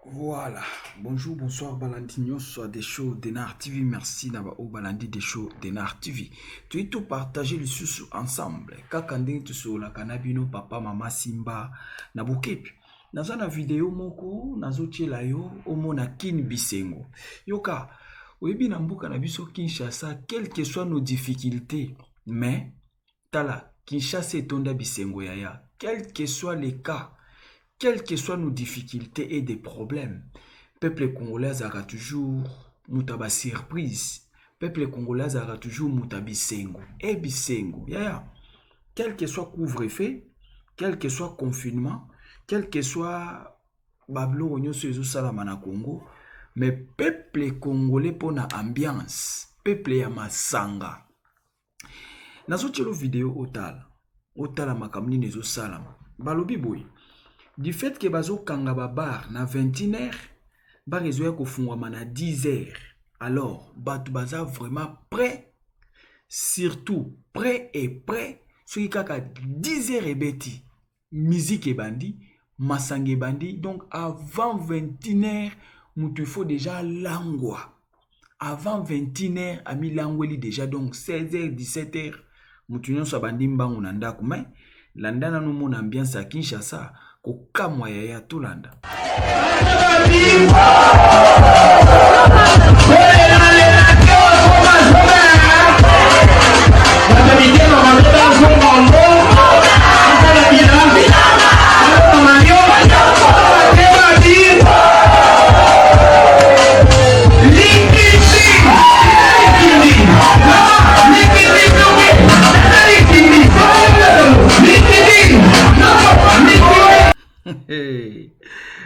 Voilà, bonjour, bonsoir, Balandinho, soit des shows d'Enar TV. Merci d'avoir Balandi des shows d'Enar TV. Tu es tout partagé le sous ensemble. Kakanding tu sur la canabino, papa, maman, Simba, Nabukepi. Dans une vidéo, moko, nazo tchela yo, omona kin bisengo. Yoka, webi nambuka na biso Kinshasa, quelles que soient nos difficultés, mais, tala, Kinshasa est tonda bisengo yaya, quels que soient les cas. Quelles que soient nos difficultés et des problèmes, peuple congolais aura toujours mutaba surprise. Peuple congolais aura toujours mutabi sengo. Et bisengo. Yeah. Quel que soit couvre-feu, quel que soit confinement, quel que soit bablo onyo sezo salamana Congo, mais peuple congolais pona ambiance, peuple ya masanga. Nazo tchelo vidéo otala makamni nezo salama. Balobi boy. Du fait que bazo kanga bar na 21h, ba rezoya ko fungwa na 10h. Alors, batu baza vraiment prêt, surtout prêt et prêt, ce qui kaka 10h et beti, musique et bandi, masange bandi, donc avant 21h, mutu faut déjà langwa. Avant 21h, ami langweli déjà, donc 16h, 17h, mutu nyonso bandi mbangu na ndako, mais landana no mon ambiance à Kinshasa, kokamwa ya Tolanda.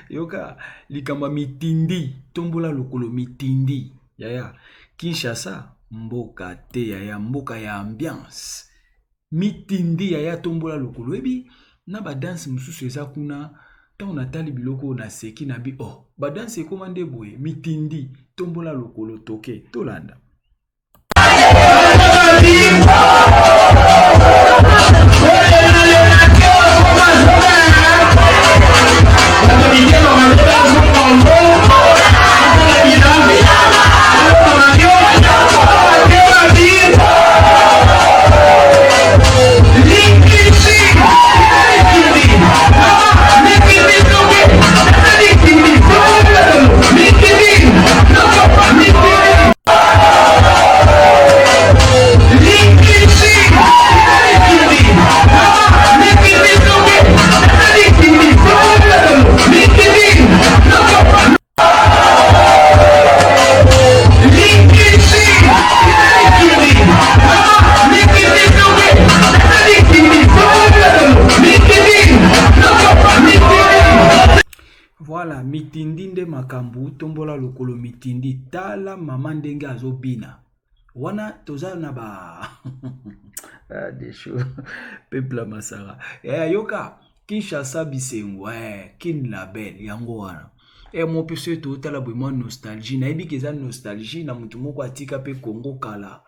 Yoka likamba mitindi tombola lokolo mitindi yaya Kinshasa mboka te yaya mboka ya ambiance mitindi yaya tombola lokolo ebi na ba danse mususu eza kuna ta na tali biloko na seki na bi oh ba danse komande boye mitindi tombola lokolo toke Tolanda. Voilà, mitindi nde makambu tombola lokolo mitindi tala mama ndenge azobina. Wana toza na ba ah des choses peuple masara. Yoka Kinshasa bisengo kin label yango wana. Mon pese to tala bwemo nostalgie na ebi keza nostalgie na mutu moko atika pe Congo kala.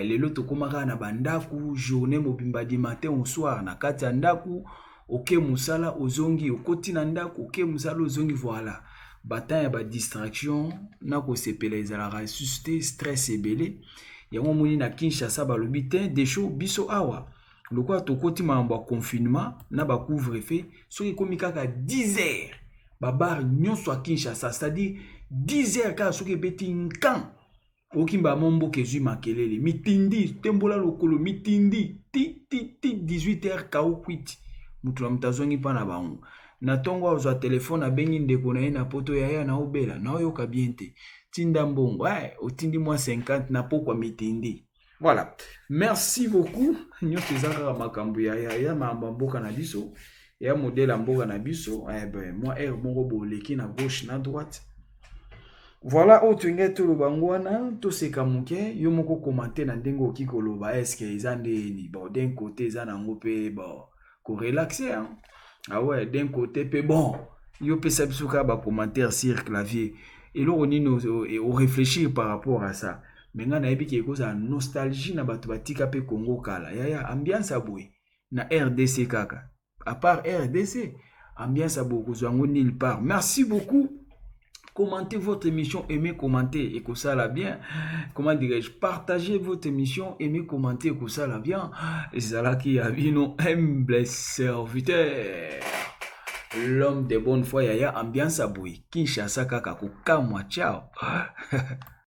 Lelo tokomaka na bandaku journée mobimba di matin au soir na kati ya ndaku. Ok musala ozongi okoti na ndako ok musala ozongi voilà batan ya ba distraction na ko sepela ezalaka susciter stress ebele yango moni na Kinshasa balobi te des shows biso awa lokwa tokoti mambo confinement na ba couvre-feu soki komi kaka 10h ba bar nyonso a Kinshasa c'est-à-dire 10h ka soki beti nkan okimba mombo kezui makelele mitindi tembola lokolo mitindi ti 18h ka okwiti mutu la mutazongi pa na bango na tongo azwa telefone abengi ndeko na ye na poto ya na obela na oyoka bien te tinda mbongo otindi mwa 50 na pokwa mitindi. Voilà, merci beaucoup nyote ezaka makambo ya mamba mboka na biso ya modèle en mboka na biso moi air moko boleki na gauche na droite. Voilà autre ngai toloba ngwana to seka muke yo moko commenter na ndenge oki koloba est-ce que eza ndeni bon d'un côté eza nango pe bon ko relaxer hein. Ah ouais d'un côté pe bon yo pesa biso ka ba commentaire sur clavier et lo nini o réfléchir par rapport à ça. Menga na yebi ke koza nostalgie na bato batika pe Congo kala ya ambiance aboui na RDC kaka à part RDC ambiance aboui kozwango nulle part. Merci beaucoup. Commentez votre émission, aimez, commentez et que ça la bien. Comment dirais-je? Partagez votre émission, aimez, commentez et que ça la bien. Et c'est là qui a vu nos humbles serviteurs. L'homme de bonne foi, yaya, ambiance à bouille. Kinshasa kaka, kokamwa, ciao.